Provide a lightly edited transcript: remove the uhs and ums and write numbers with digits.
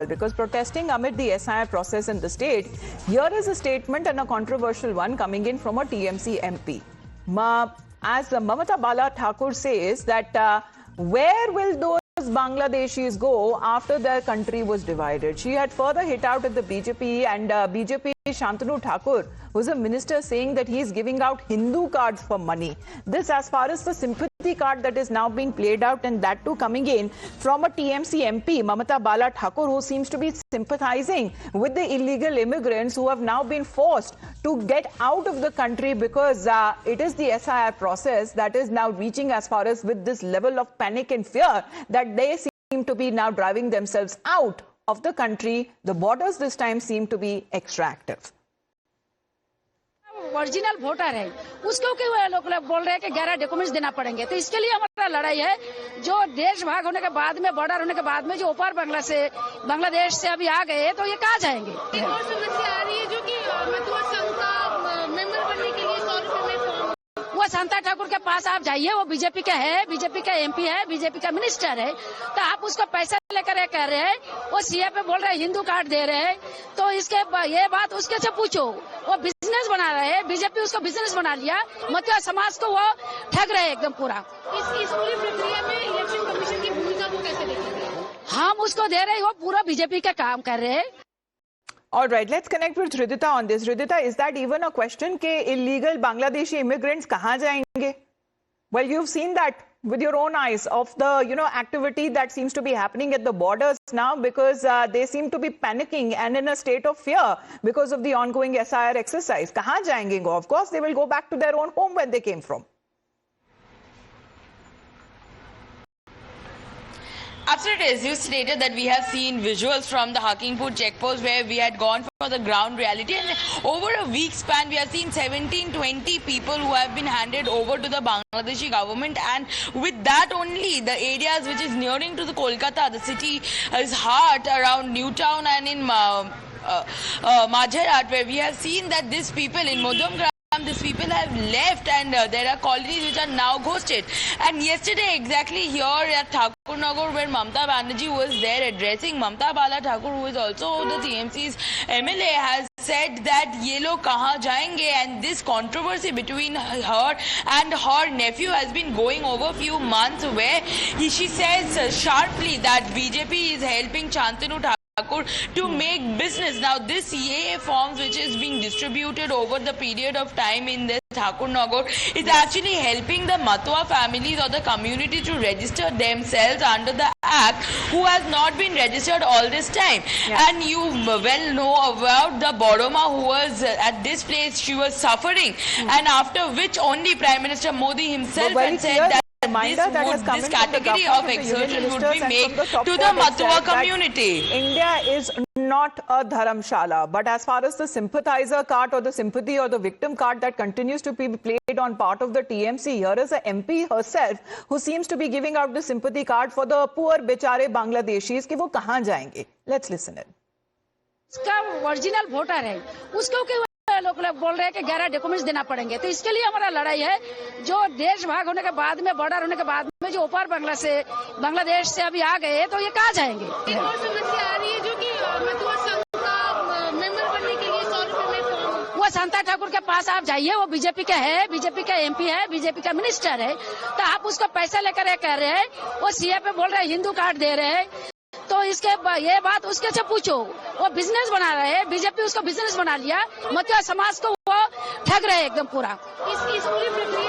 because protesting amid the SIR process in the state, here is a statement and a controversial one coming in from a TMC MP. As Mamata Bala Thakur says that where will those Bangladeshis go after their country was divided? She had further hit out at the BJP and BJP Shantanu Thakur, who's a minister, saying that he's giving out Hindu cards for money. This as far as the sympathy card that is now being played out, and that too coming in from a TMC MP, Mamata Bala Thakur, who seems to be sympathizing with the illegal immigrants who have now been forced to get out of the country because it is the SIR process that is now reaching as far as with this level of panic and fear that they seem to be now driving themselves out of the country. The borders this time seem to be extra active. Original voter है, उसको क्यों लोग बोल रहे हैं कि 11 documents देना पड़ेंगे? तो इसके लिए हमारा लड़ाई है। जो देश भाग होने के बाद में, बॉर्डर होने के बाद में जो ऊपर बांग्लादेश से अभी आ गए, तो ये कहाँ जाएंगे? एक और समस्या आ रही है जो कि मतुआ संघ का मेंबर बनने के लिए 100 रुपए में फॉर्म। वो शांता ठाकुर के पास आप जाइए, वो बीजेपी का है, बीजेपी का MP है, बीजेपी का मिनिस्टर है, तो आप उसको पैसा लेकर कह रहे हैं, वो सीए पे बोल रहे हैं हिंदू कार्ड दे रहे हैं, तो इसके ये बात उसके से पूछो। वो बिजनेस बना रहे हैं, बीजेपी उसको बिजनेस बना लिया, मतुआ समाज को वो ठग रहे हैं एकदम पूरा। इस पूरी प्रक्रिया में इलेक्शन कमीशन की भूमिका को कैसे देखते हैं? हम उसको दे रहे हैं, वो पूरा बीजेपी का काम कर रहे हैं। All right, let's connect with Hridita on this. Hridita, is that even a question ke illegal Bangladeshi immigrants kahan jayenge? Well, you've seen that with your own eyes of the, activity that seems to be happening at the borders now, because they seem to be panicking and in a state of fear because of the ongoing SIR exercise. Kahan jayenge? Of course, they will go back to their own home where they came from. Absolutely, as you stated that we have seen visuals from the Hakingpur checkpost where we had gone for the ground reality, and over a week span we have seen 17-20 people who have been handed over to the Bangladeshi government, and with that only the areas which is nearing to the Kolkata, the city is heart around Newtown and in Majharat, where we have seen that these people in Modamgram, these people have left, and there are colonies which are now ghosted. And yesterday exactly here at Thakur Nagar, where Mamata Banerjee was there addressing, Mamata Bala Thakur, who is also the TMC's MLA, has said that ye log kahan jayenge, and this controversy between her and her nephew has been going over a few months, where she says sharply that BJP is helping Shantanu Thakur to make business. Now this CAA forms which is being distributed over the period of time in this Thakur Nagar is actually helping the Matwa families or the community to register themselves under the act who has not been registered all this time. Yeah. And you well know about the Boroma who was at this place, she was suffering, and after which only Prime Minister Modi himself had said that this category of exertion would be made to the Matwa community. India is not a dharamshala, but as far as the sympathizer card or the sympathy or the victim card that continues to be played on part of the TMC, here is a MP herself who seems to be giving out the sympathy card for the poor बेचारे Bangladeshis कि वो कहाँ जाएंगे. Let's listen in. उसका original voter है, उसको क्यों लोग बोल रहे हैं कि 11 डॉक्यूमेंट्स देना पड़ेंगे? तो इसके लिए हमारा लड़ाई है। जो देश भाग होने के बाद में, बॉर्डर होने के बाद में जो ऊपर बांग्लादेश से अभी आ गए, तो ये कहाँ जाएंगे? एक और समस्या आ रही है जो कि मतुआ संघ का मेंबर बनने के लिए 100 रुपए में फॉर्म। वो शांता ठाकुर के पास आप जाइए, वो बीजेपी का है, बीजेपी का MP है, बीजेपी का मिनिस्टर है, तो आप उसको पैसा लेकर कह रहे हैं, वो सीए पे बोल रहे हैं हिंदू कार्ड दे रहे हैं, तो इसके ये बात उसके से पूछो। वो बिजनेस बना रहे हैं, बीजेपी उसको बिजनेस बना लिया, मतुआ समाज को वो ठग रहे हैं एकदम पूरा। इस पूरी प्रक्रिया